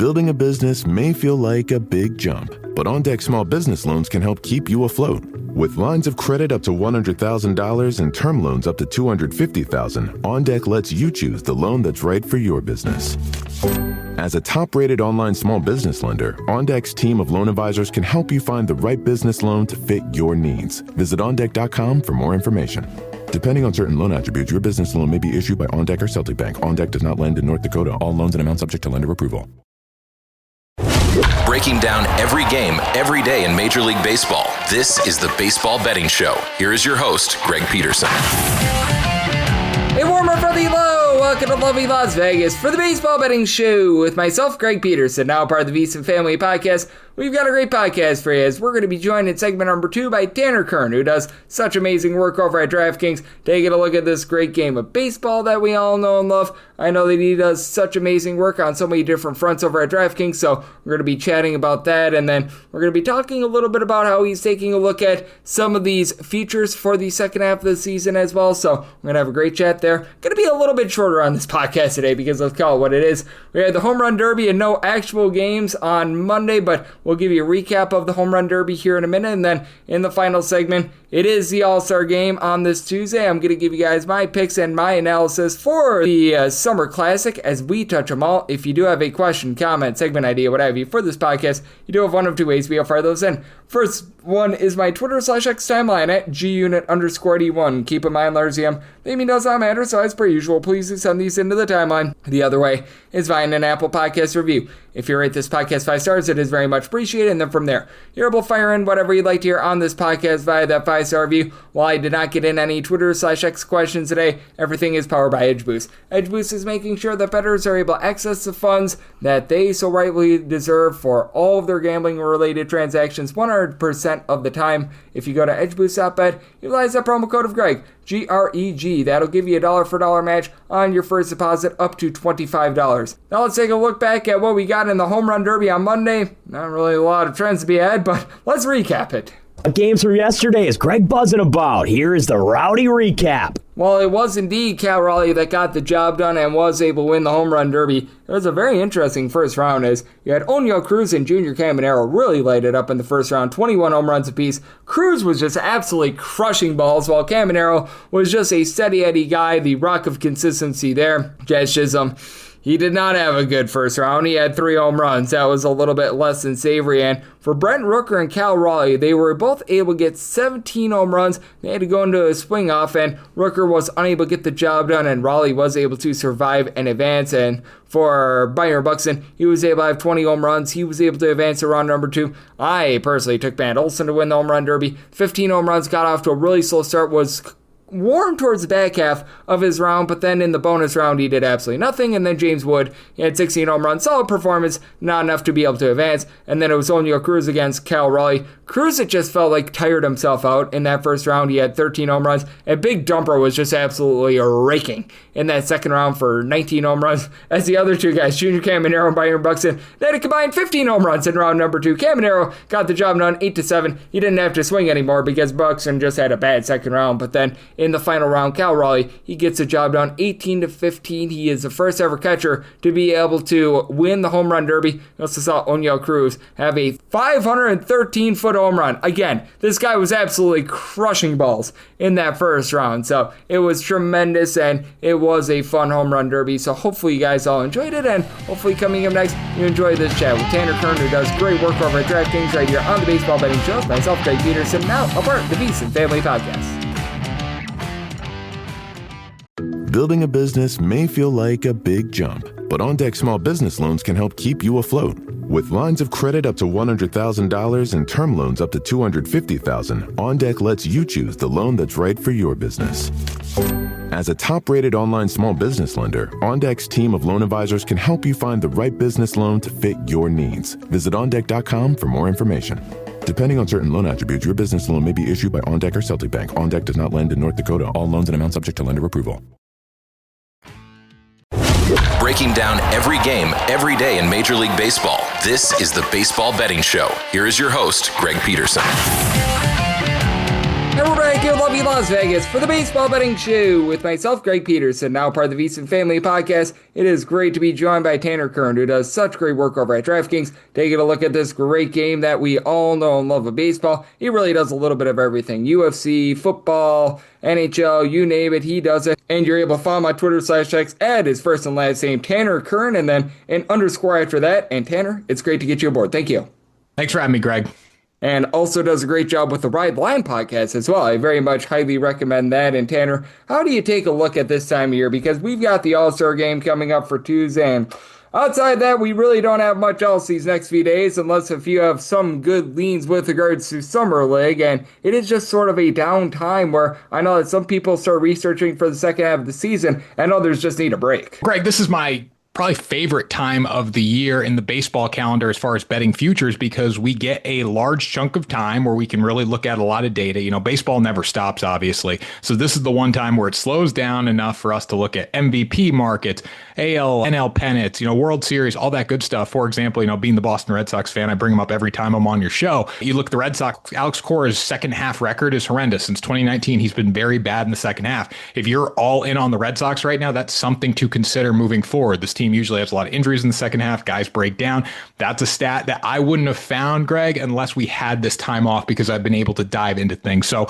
Building a business may feel like a big jump, but OnDeck Small Business Loans can help keep you afloat. With lines of credit up to $100,000 and term loans up to $250,000, OnDeck lets you choose the loan that's right for your business. As a top-rated online small business lender, OnDeck's team of loan advisors can help you find the right business loan to fit your needs. Visit OnDeck.com for more information. Depending on certain loan attributes, your business loan may be issued by OnDeck or Celtic Bank. OnDeck does not lend in North Dakota. All loans and amounts subject to lender approval. Breaking down every game, every day in Major League Baseball. This is the Baseball Betting Show. Here is your host, Greg Peterson. A warmer for the low. Welcome to lovely Las Vegas for the Baseball Betting Show with myself, Greg Peterson, now part of the VSiN Family Podcast. We've got a great podcast for you as we're going to be joined in segment number 2 by Tanner Kern, who does such amazing work over at DraftKings, taking a look at this great game of baseball that we all know and love. I know that he does such amazing work on so many different fronts over at DraftKings, so we're going to be chatting about that, and then we're going to be talking a little bit about how he's taking a look at some of these features for the second half of the season as well, so we're going to have a great chat there. Going to be a little bit shorter on this podcast today because let's call it what it is. We had the Home Run Derby and no actual games on Monday, but we'll give you a recap of the Home Run Derby here in a minute, and then in the final segment, it is the All-Star Game on this Tuesday. I'm going to give you guys my picks and my analysis for the Summer Classic as we touch them all. If you do have a question, comment, segment idea, what have you for this podcast, you do have one of two ways we'll fire those in. First one is my Twitter/X timeline at gunit_D1. Keep in mind, Larsium, naming does not matter, so as per usual, please send these into the timeline. The other way is via an Apple Podcast review. If you rate this podcast 5 stars, it is very much appreciated, and then from there, you're able to fire in whatever you'd like to hear on this podcast via that 5-star review. While I did not get in any Twitter/X questions today, everything is powered by EdgeBoost. EdgeBoost is making sure that bettors are able to access the funds that they so rightfully deserve for all of their gambling-related transactions 100% of the time. If you go to edgeboost.bet, utilize that promo code of Greg, G-R-E-G. That'll give you a dollar for dollar match on your first deposit up to $25. Now let's take a look back at what we got in the Home Run Derby on Monday. Not really a lot of trends to be had, but let's recap it. Games from yesterday is Greg buzzing about. Here is the rowdy recap. Well, it was indeed Cal Raleigh that got the job done and was able to win the Home Run Derby. It was a very interesting first round as you had Oneil Cruz and Junior Caminero really light it up in the first round, 21 home runs apiece. Cruz was just absolutely crushing balls while Caminero was just a steady Eddie guy, the rock of consistency there. Jazz Chisholm, he did not have a good first round. He had 3 home runs. That was a little bit less than savory. And for Brent Rooker and Cal Raleigh, they were both able to get 17 home runs. They had to go into a swing off, and Rooker was unable to get the job done, and Raleigh was able to survive and advance. And for Byron Buxton, he was able to have 20 home runs. He was able to advance to round number 2. I personally took Matt Olson to win the Home Run Derby. 15 home runs, got off to a really slow start, was warm towards the back half of his round, but then in the bonus round he did absolutely nothing. And then James Wood, he had 16 home runs, solid performance, not enough to be able to advance. And then it was Oneil Cruz against Cal Raleigh. Cruz, it just felt like tired himself out in that first round. He had 13 home runs, and Big Dumper was just absolutely raking in that second round for 19 home runs, as the other two guys, Junior Caminero and Byron Buxton, they had a combined 15 home runs in round number 2. Caminero got the job done 8-7. He didn't have to swing anymore because Buxton just had a bad second round, but then in the final round, Cal Raleigh, he gets the job done 18-15. He is the first ever catcher to be able to win the Home Run Derby. We also saw Oneil Cruz have a 513-foot home run. Again, this guy was absolutely crushing balls in that first round. So it was tremendous, and it was a fun Home Run Derby. So hopefully you guys all enjoyed it, and hopefully coming up next, you enjoy this chat with Tanner Kern, who does great work over at DraftKings right here on the Baseball Betting Show. Myself, Greg Peterson, now a part of the VSiN Family Podcast. Building a business may feel like a big jump, but OnDeck Small Business Loans can help keep you afloat. With lines of credit up to $100,000 and term loans up to $250,000, OnDeck lets you choose the loan that's right for your business. As a top-rated online small business lender, OnDeck's team of loan advisors can help you find the right business loan to fit your needs. Visit OnDeck.com for more information. Depending on certain loan attributes, your business loan may be issued by OnDeck or Celtic Bank. OnDeck does not lend in North Dakota. All loans and amounts subject to lender approval. Breaking down every game, every day in Major League Baseball. This is the Baseball Betting Show. Here is your host, Greg Peterson. And we're back in lovely Las Vegas for the Baseball Betting Show with myself, Greg Peterson, now part of the VSiN Family Podcast. It is great to be joined by Tanner Kern, who does such great work over at DraftKings, taking a look at this great game that we all know and love of baseball. He really does a little bit of everything. UFC, football, NHL, you name it, he does it. And you're able to follow my Twitter/X at his first and last name, Tanner Kern, and then an underscore after that. And Tanner, it's great to get you aboard. Thank you. Thanks for having me, Greg. And also does a great job with the Ride Line podcast as well. I very much highly recommend that. And Tanner, how do you take a look at this time of year? Because we've got the All-Star game coming up for Tuesday, and outside that, we really don't have much else these next few days, unless if you have some good leans with regards to Summer League, and it is just sort of a down time where I know that some people start researching for the second half of the season, and others just need a break. Greg, this is my probably favorite time of the year in the baseball calendar as far as betting futures, because we get a large chunk of time where we can really look at a lot of data. You know, baseball never stops, obviously. So this is the one time where it slows down enough for us to look at MVP markets, AL, NL pennants, World Series, all that good stuff. For example, being the Boston Red Sox fan, I bring them up every time I'm on your show. You look at the Red Sox, Alex Cora's second half record is horrendous. Since 2019, he's been very bad in the second half. If you're all in on the Red Sox right now, that's something to consider moving forward. This team usually has a lot of injuries in the second half. Guys break down. That's a stat that I wouldn't have found, Greg, unless we had this time off, because I've been able to dive into things. So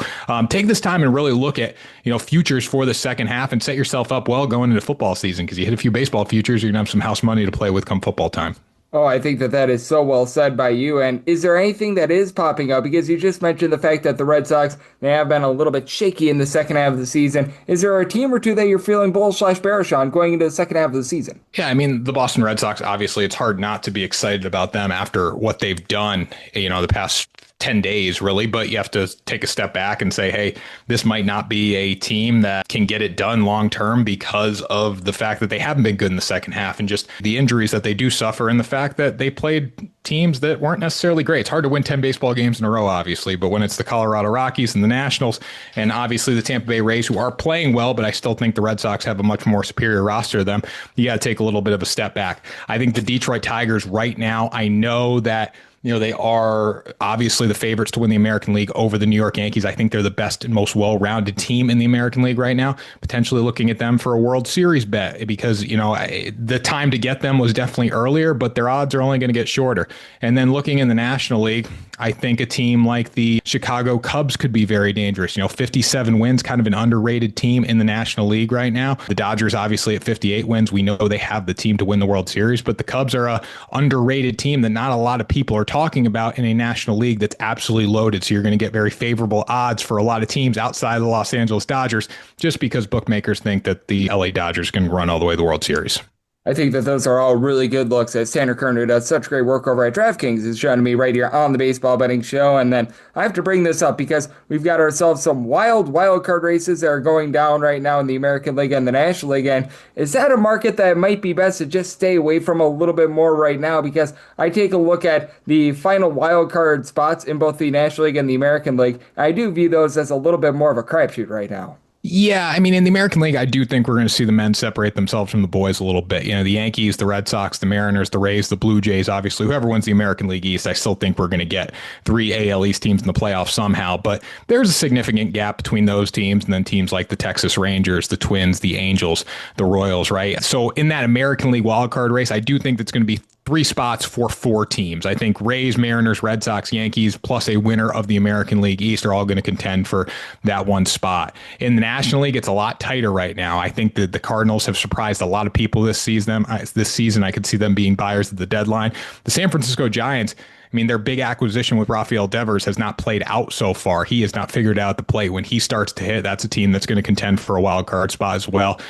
take this time and really look at, futures for the second half and set yourself up well going into football season, because you hit a few baseball futures, you're going to have some house money to play with come football time. Oh, I think that is so well said by you. And is there anything that is popping up? Because you just mentioned the fact that the Red Sox, they have been a little bit shaky in the second half of the season. Is there a team or two that you're feeling bullish/bearish on going into the second half of the season? Yeah, I mean, the Boston Red Sox, obviously, it's hard not to be excited about them after what they've done, the past 10 days, really, but you have to take a step back and say, hey, this might not be a team that can get it done long term because of the fact that they haven't been good in the second half and just the injuries that they do suffer and the fact that they played teams that weren't necessarily great. It's hard to win 10 baseball games in a row, obviously, but when it's the Colorado Rockies and the Nationals and obviously the Tampa Bay Rays, who are playing well, but I still think the Red Sox have a much more superior roster to them, you got to take a little bit of a step back. I think the Detroit Tigers right now, I know that they are obviously the favorites to win the American League over the New York Yankees. I think they're the best and most well-rounded team in the American League right now, potentially looking at them for a World Series bet because, the time to get them was definitely earlier, but their odds are only going to get shorter. And then looking in the National League, I think a team like the Chicago Cubs could be very dangerous. 57 wins, kind of an underrated team in the National League right now. The Dodgers, obviously, at 58 wins. We know they have the team to win the World Series, but the Cubs are a underrated team that not a lot of people are talking about in a National League that's absolutely loaded. So you're going to get very favorable odds for a lot of teams outside of the Los Angeles Dodgers, just because bookmakers think that the LA Dodgers can run all the way to the World Series. I think that those are all really good looks, as Tanner Kern, who does such great work over at DraftKings, is joining me right here on the Baseball Betting Show. And then I have to bring this up because we've got ourselves some wild card races that are going down right now in the American League and the National League. And is that a market that might be best to just stay away from a little bit more right now? Because I take a look at the final wild card spots in both the National League and the American League. I do view those as a little bit more of a crapshoot right now. Yeah, I mean, in the American League, I do think we're going to see the men separate themselves from the boys a little bit. The Yankees, the Red Sox, the Mariners, the Rays, the Blue Jays, obviously, whoever wins the American League East, I still think we're going to get 3 AL East teams in the playoffs somehow. But there's a significant gap between those teams and then teams like the Texas Rangers, the Twins, the Angels, the Royals, right? So in that American League wildcard race, I do think that's going to be 3 spots for 4 teams. I think Rays, Mariners, Red Sox, Yankees, plus a winner of the American League East are all going to contend for that one spot. In the National League, it's a lot tighter right now. I think that the Cardinals have surprised a lot of people this season. I could see them being buyers at the deadline. The San Francisco Giants, I mean, their big acquisition with Rafael Devers has not played out so far. He has not figured out the play. When he starts to hit, that's a team that's going to contend for a wild card spot as well.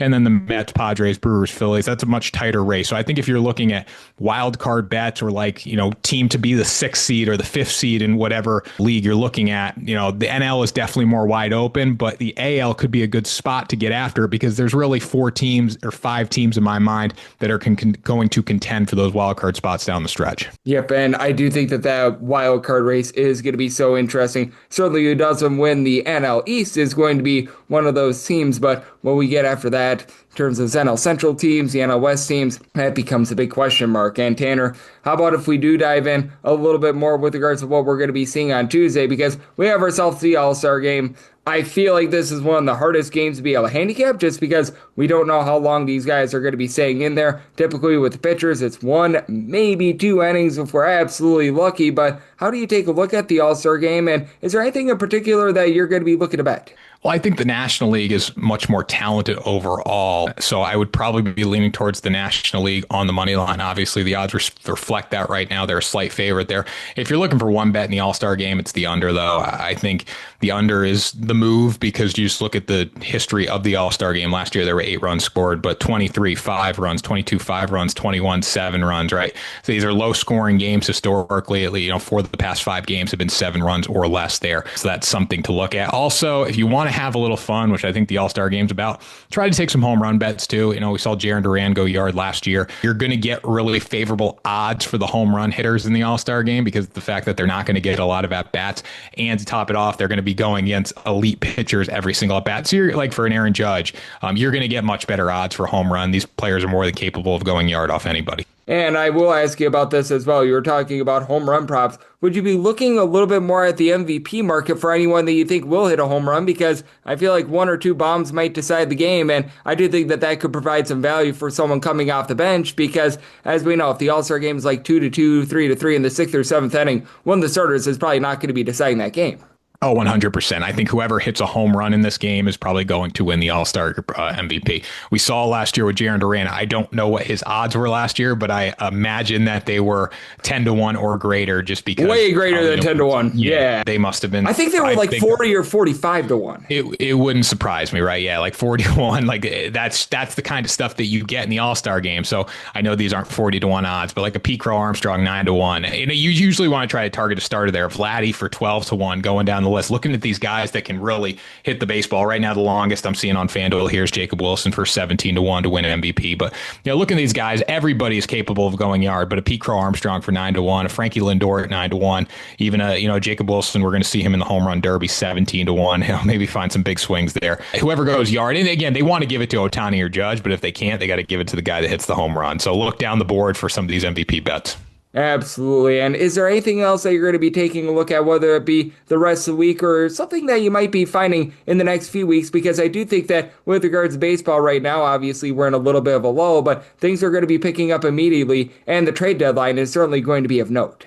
And then the Mets, Padres, Brewers, Phillies, that's a much tighter race. So I think if you're looking at wild card bets or team to be the 6th seed or the 5th seed in whatever league you're looking at, the NL is definitely more wide open, but the AL could be a good spot to get after because there's really 4 teams or 5 teams in my mind that are going to contend for those wild card spots down the stretch. Yep, and I do think that wild card race is going to be so interesting. Certainly who doesn't win the NL East is going to be one of those teams, but what we get after that in terms of NL Central teams, the NL West teams, that becomes a big question mark. And Tanner, how about if we do dive in a little bit more with regards to what we're going to be seeing on Tuesday, because we have ourselves the All-Star game. I feel like this is one of the hardest games to be able to handicap just because we don't know how long these guys are going to be staying in there. Typically with the pitchers, it's 1, maybe 2 innings if we're absolutely lucky. But how do you take a look at the All-Star game? And is there anything in particular that you're going to be looking to bet? Well, I think the National League is much more talented overall, so I would probably be leaning towards the National League on the money line. Obviously, the odds reflect that right now. They're a slight favorite there. If you're looking for one bet in the All-Star game, it's the under, though. I think the under is the move because you just look at the history of the All-Star game. Last year, there were 8 runs scored, but 23, 5 runs, 22, 5 runs, 21, 7 runs, right? So these are low-scoring games historically. For the past 5 games have been 7 runs or less there. So that's something to look at. Also, if you want to have a little fun, which I think the All-Star game's about, try to take some home run bets too. We saw Jarren Duran go yard last year. You're going to get really favorable odds for the home run hitters in the All-Star game because of the fact that they're not going to get a lot of at-bats. And to top it off, they're going to be going against elite pitchers every single at-bat. So you're like for an Aaron Judge, you're going to get much better odds for home run. These players are more than capable of going yard off anybody. And I will ask you about this as well. You were talking about home run props. Would you be looking a little bit more at the MVP market for anyone that you think will hit a home run? Because I feel like 1 or 2 bombs might decide the game, and I do think that could provide some value for someone coming off the bench because, as we know, if the All-Star game is like 2-2, 3-3 in the 6th or 7th inning, one of the starters is probably not going to be deciding that game. Oh, 100%. I think whoever hits a home run in this game is probably going to win the All-Star MVP. We saw last year with Jarren Duran. I don't know what his odds were last year, but I imagine that they were 10-1 or greater just because. Way greater than 10-1. Yeah. They must have been. I think they were like 40 or 45-1. It wouldn't surprise me, right? Yeah, like 40-1. Like that's the kind of stuff that you get in the All-Star game. So I know these aren't 40-1 odds, but like a Pete Crow Armstrong 9-1. You usually want to try to target a starter there. Vladdy for 12-1 going down the list. Looking at these guys that can really hit the baseball right now, the longest I'm seeing on FanDuel here is Jacob Wilson for 17-1 to win an MVP. But looking at these guys, everybody is capable of going yard. But a Pete Crow Armstrong for 9-1, a Frankie Lindor at 9-1, even a Jacob Wilson, we're going to see him in the home run derby 17-1. He'll maybe find some big swings there. Whoever goes yard, and again, they want to give it to Ohtani or Judge, but if they can't, they got to give it to the guy that hits the home run. So look down the board for some of these MVP bets. Absolutely. And is there anything else that you're going to be taking a look at, whether it be the rest of the week or something that you might be finding in the next few weeks? Because I do think that with regards to baseball right now, obviously we're in a little bit of a lull, but things are going to be picking up immediately, and the trade deadline is certainly going to be of note.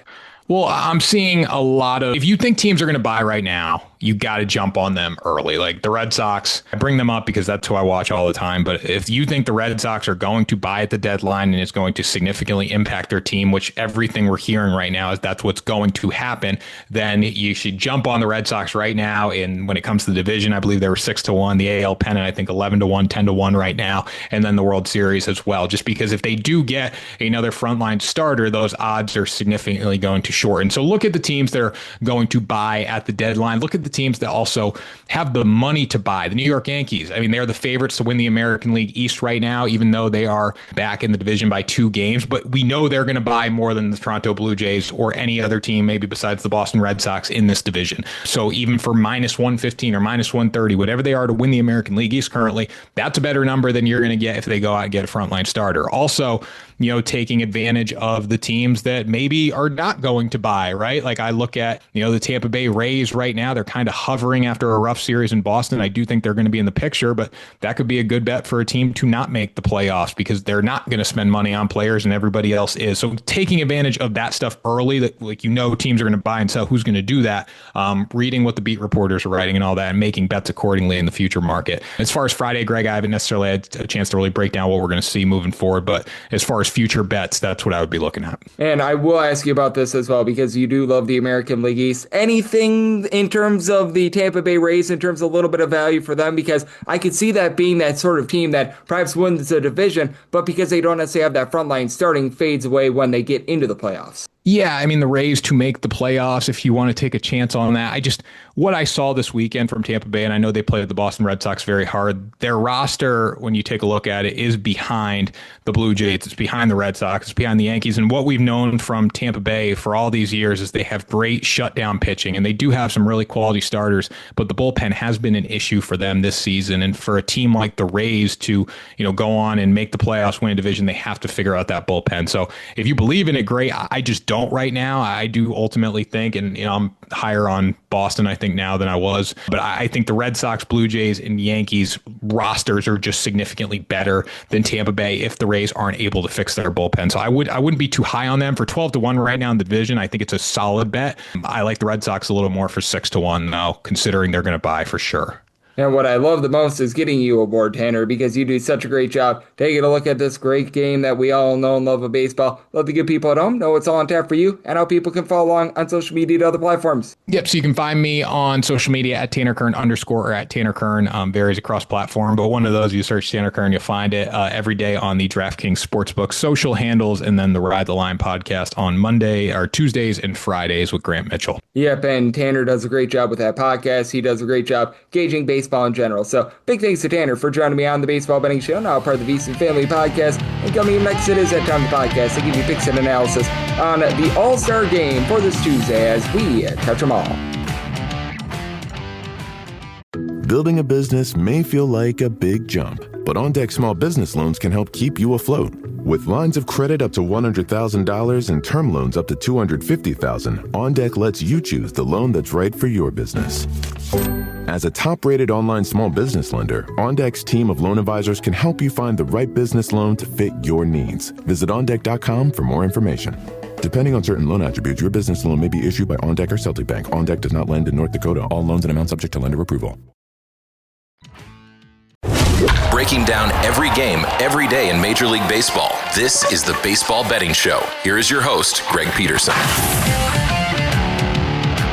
Well, I'm seeing a lot of, if you think teams are going to buy right now, you got to jump on them early. Like the Red Sox, I bring them up because that's who I watch all the time. But if you think the Red Sox are going to buy at the deadline and it's going to significantly impact their team, which everything we're hearing right now is that's what's going to happen, then you should jump on the Red Sox right now. And when it comes to the division, I believe they were 6-1, the AL pennant, I think 11-1, 10-1 right now, and then the World Series as well. Just because if they do get another frontline starter, those odds are significantly going to shorten. So look at the teams that are going to buy at the deadline. Look at the teams that also have the money to buy. The New York Yankees, I mean, they're the favorites to win the American League East right now, even though they are back in the division by 2 games. But we know they're going to buy more than the Toronto Blue Jays or any other team, maybe besides the Boston Red Sox in this division. So even for -115 or -130, whatever they are to win the American League East currently, that's a better number than you're going to get if they go out and get a frontline starter. Also, taking advantage of the teams that maybe are not going to buy, right? Like I look at, the Tampa Bay Rays right now, they're kind of hovering after a rough series in Boston. I do think they're going to be in the picture, but that could be a good bet for a team to not make the playoffs because they're not going to spend money on players and everybody else is. So taking advantage of that stuff early, that teams are going to buy and sell, who's going to do that, reading what the beat reporters are writing and all that, and making bets accordingly in the future market. As far as Friday, Greg, I haven't necessarily had a chance to really break down what we're going to see moving forward, but as far as future bets, that's what I would be looking at. And I will ask you about this as well because you do love the American League East. Anything in terms of the Tampa Bay Rays, in terms of a little bit of value for them? Because I could see that being that sort of team that perhaps wins the division, but because they don't necessarily have that front line starting, fades away when they get into the playoffs. Yeah, I mean, the Rays to make the playoffs, if you want to take a chance on that. What I saw this weekend from Tampa Bay, and I know they played the Boston Red Sox very hard, their roster, when you take a look at it, is behind the Blue Jays. It's behind the Red Sox. It's behind the Yankees. And what we've known from Tampa Bay for all these years is they have great shutdown pitching, and they do have some really quality starters, but the bullpen has been an issue for them this season. And for a team like the Rays to, go on and make the playoffs, win a division, they have to figure out that bullpen. So if you believe in it, great. I just don't right now. I do ultimately think, and I'm higher on Boston, I think, now than I was. But I think the Red Sox, Blue Jays, and Yankees rosters are just significantly better than Tampa Bay if the Rays aren't able to fix their bullpen. So I wouldn't be too high on them for 12-1 right now in the division. I think it's a solid bet. I like the Red Sox a little more for 6-1 though, considering they're going to buy for sure. And what I love the most is getting you aboard, Tanner, because you do such a great job taking a look at this great game that we all know and love of baseball. Let the good people at home know what's all on tap for you and how people can follow along on social media to other platforms. Yep, so you can find me on social media at Tanner Kern _ or at Tanner Kern. Varies across platform, but one of those, you search Tanner Kern, you'll find it every day on the DraftKings Sportsbook social handles, and then the Ride the Line podcast on Tuesdays and Fridays with Grant Mitchell. Yep, and Tanner does a great job with that podcast. He does a great job gauging baseball in general. So big thanks to Tanner for joining me on the Baseball Betting Show, now part of the VSiN Family Podcast. And coming up next, it is that time of the podcast to give you picks and analysis on the All-Star Game for this Tuesday as we touch them all. Building a business may feel like a big jump, but OnDeck Small Business Loans can help keep you afloat. With lines of credit up to $100,000 and term loans up to $250,000, OnDeck lets you choose the loan that's right for your business. As a top-rated online small business lender, OnDeck's team of loan advisors can help you find the right business loan to fit your needs. Visit OnDeck.com for more information. Depending on certain loan attributes, your business loan may be issued by OnDeck or Celtic Bank. OnDeck does not lend in North Dakota. All loans and amounts subject to lender approval. Breaking down every game, every day in Major League Baseball, this is the Baseball Betting Show. Here is your host, Greg Peterson.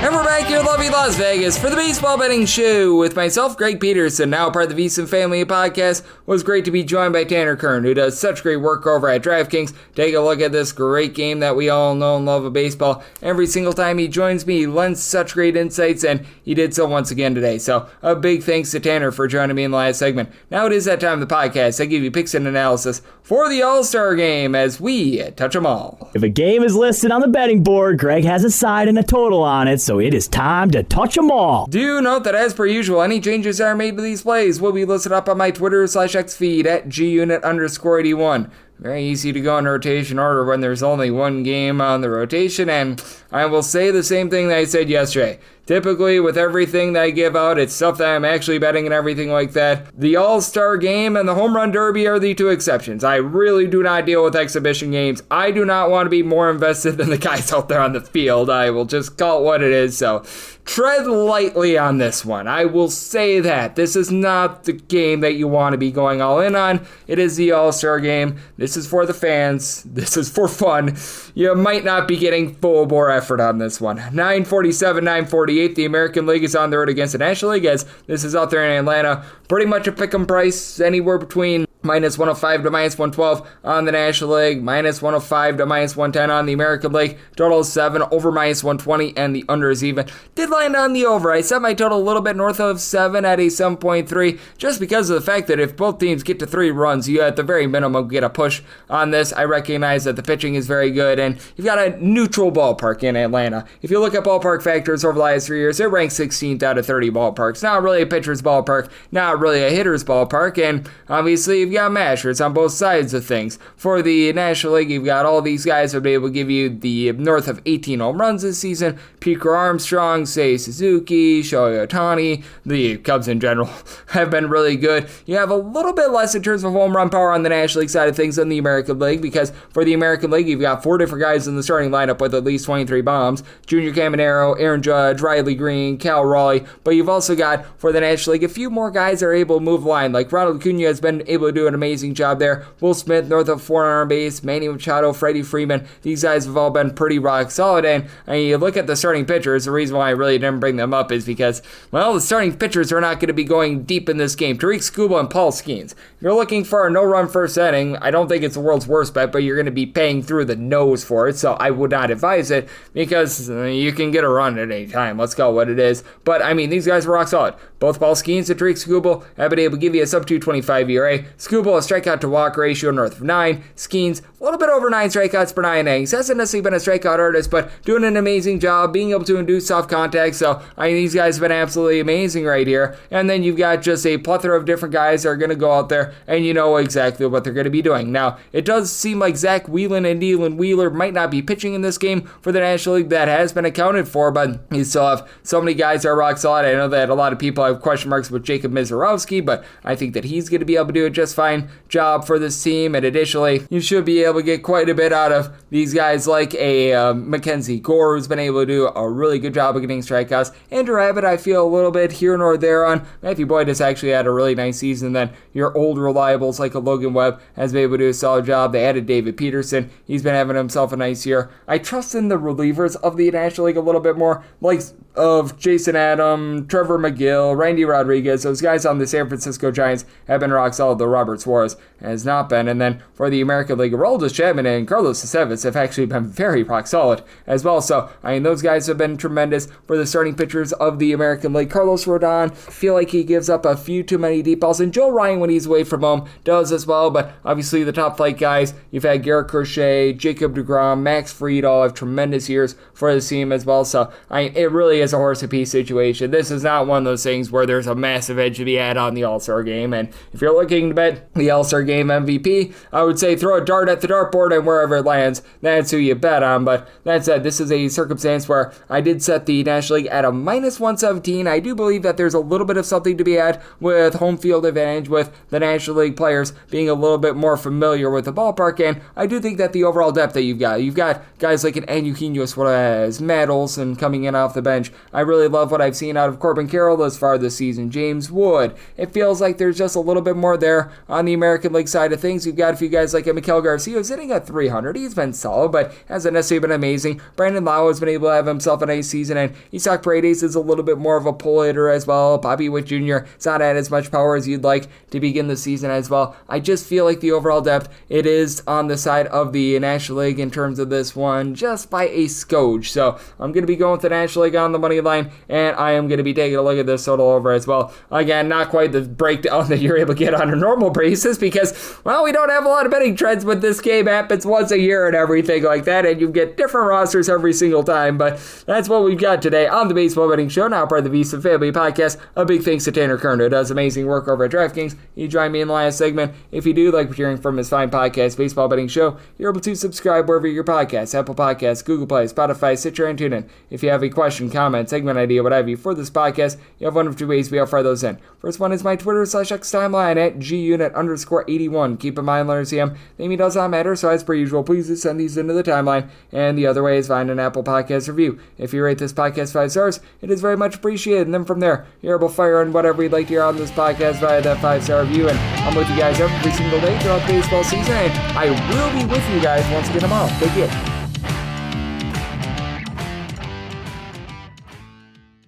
And we're back here in lovely Las Vegas for the Baseball Betting Show with myself, Greg Peterson, now part of the VSiN Family Podcast. It was great to be joined by Tanner Kern, who does such great work over at DraftKings. Take a look at this great game that we all know and love of baseball. Every single time he joins me, he lends such great insights, and he did so once again today. So a big thanks to Tanner for joining me in the last segment. Now it is that time of the podcast. I give you picks and analysis for the All-Star Game as we touch them all. If a game is listed on the betting board, Greg has a side and a total on it, so it is time to touch them all. Do note that as per usual, any changes that are made to these plays will be listed up on my Twitter/X feed at @GUnit_81. Very easy to go in rotation order when there's only one game on the rotation, and I will say the same thing that I said yesterday. Typically, with everything that I give out, it's stuff that I'm actually betting and everything like that. The All-Star Game and the Home Run Derby are the two exceptions. I really do not deal with exhibition games. I do not want to be more invested than the guys out there on the field. I will just call it what it is, so tread lightly on this one. I will say that. This is not the game that you want to be going all in on. It is the All-Star Game. This is for the fans. This is for fun. You might not be getting full bore effort on this one. 947, 948. The American League is on the road against the National League as this is out there in Atlanta. Pretty much a pick'em price, anywhere between -105 to -112 on the National League, -105 to -110 on the American League. Total is 7, over -120, and the under is even. Did land on the over. I set my total a little bit north of 7 at a 7.3, just because of the fact that if both teams get to 3 runs, you at the very minimum get a push on this. I recognize that the pitching is very good, and you've got a neutral ballpark in Atlanta. If you look at ballpark factors over the last 3 years, it ranks 16th out of 30 ballparks. Not really a pitcher's ballpark, not really a hitter's ballpark, and obviously you've got mashers on both sides of things. For the National League, you've got all these guys who will be able to give you the north of 18 home runs this season. Pico Armstrong, Seiya Suzuki, Shohei Ohtani. The Cubs in general have been really good. You have a little bit less in terms of home run power on the National League side of things than the American League, because for the American League, you've got 4 different guys in the starting lineup with at least 23 bombs. Junior Caminero, Aaron Judge, Riley Green, Cal Raleigh. But you've also got, for the National League, a few more guys that are able to move the line, like Ronald Acuna has been able to do do an amazing job there. Will Smith, north of 400 base, Manny Machado, Freddie Freeman, these guys have all been pretty rock solid. And you look at the starting pitchers, the reason why I really didn't bring them up is because, well, the starting pitchers are not going to be going deep in this game. Tariq Skubal and Paul Skeens. If you're looking for a no-run first inning, I don't think it's the world's worst bet, but you're going to be paying through the nose for it, so I would not advise it because you can get a run at any time. Let's call it what it is. But, these guys were rock solid. Both Paul Skeens and Tariq Skubal have been able to give you a sub-225 ERA. Skubal, a strikeout-to-walk ratio north of 9. Skeens, a little bit over 9 strikeouts per 9 innings. Hasn't necessarily been a strikeout artist, but doing an amazing job, being able to induce soft contact. So, these guys have been absolutely amazing right here. And then you've got just a plethora of different guys that are going to go out there, and you know exactly what they're going to be doing. Now, it does seem like Zach Whelan and Dylan Wheeler might not be pitching in this game for the National League. That has been accounted for, but you still have so many guys that are rock solid. I know that a lot of people have question marks with Jacob Mizorowski, but I think that he's going to be able to do a just fine job for this team. And additionally, you should be able to get quite a bit out of these guys like a Mackenzie Gore, who's been able to do a really good job of getting strikeouts. Andrew Abbott, I feel a little bit here nor there on. Matthew Boyd has actually had a really nice season. Then your old reliables like a Logan Webb has been able to do a solid job. They added David Peterson. He's been having himself a nice year. I trust in the relievers of the National League a little bit more, like of Jason Adam, Trevor McGill, Randy Rodriguez. Those guys on the San Francisco Giants have been rock solid, though Robert Suarez has not been. And then for the American League, Aroldis Chapman and Carlos Aceves have actually been very rock solid as well. So, those guys have been tremendous for the starting pitchers of the American League. Carlos Rodon, I feel like he gives up a few too many deep balls, and Joe Ryan, when he's away from home, does as well. But obviously the top flight guys, you've had Garrett Crochet, Jacob deGrom, Max Fried, all have tremendous years for the team as well. So, it really is a horse apiece situation. This is not one of those things where there's a massive edge to be had on the All-Star game. And if you're looking to bet the All-Star game MVP, I would say throw a dart at the dartboard, and wherever it lands, that's who you bet on. But that said, this is a circumstance where I did set the National League at a -117. I do believe that there's a little bit of something to be had with home field advantage, with the National League players being a little bit more familiar with the ballpark. And I do think that the overall depth that you've got guys like an Eugenio Suarez, Matt Olson coming in off the bench. I really love what I've seen out of Corbin Carroll thus far this season. James Wood. It feels like there's just a little bit more there on the American League side of things. You've got a few guys like Miguel Garcia who's hitting at 300. He's been solid, but hasn't necessarily been amazing. Brandon Lau has been able to have himself a nice season, and Isaac Paredes is a little bit more of a pull hitter as well. Bobby Witt Jr. has not had as much power as you'd like to begin the season as well. I just feel like the overall depth, it is on the side of the National League in terms of this one, just by a skoge. So I'm going to be going with the National League on the money line, and I am going to be taking a look at this total over as well. Again, not quite the breakdown that you're able to get on a normal basis because, well, we don't have a lot of betting trends, but this game happens once a year and everything like that, and you get different rosters every single time. But that's what we've got today on the Baseball Betting Show, now part of the Visa Family Podcast. A big thanks to Tanner Kern, who does amazing work over at DraftKings. You join me in the last segment. If you do like hearing from his fine podcast, Baseball Betting Show, you're able to subscribe wherever your podcasts, Apple Podcasts, Google Play, Spotify, Stitcher, and TuneIn. If you have a question, comment, segment idea, what have you for this podcast, you have one of two ways we fire those in. First one is my Twitter/X timeline at gunit_81. Keep in mind, letters CM, name does not matter, so as per usual, please just send these into the timeline. And the other way is find an Apple Podcast review. If you rate this podcast 5 stars, it is very much appreciated. And then from there, you're able to fire in whatever you'd like to hear on this podcast via that 5-star review. And I'm with you guys every single day throughout the baseball season, and I will be with you guys once again tomorrow. Thank you.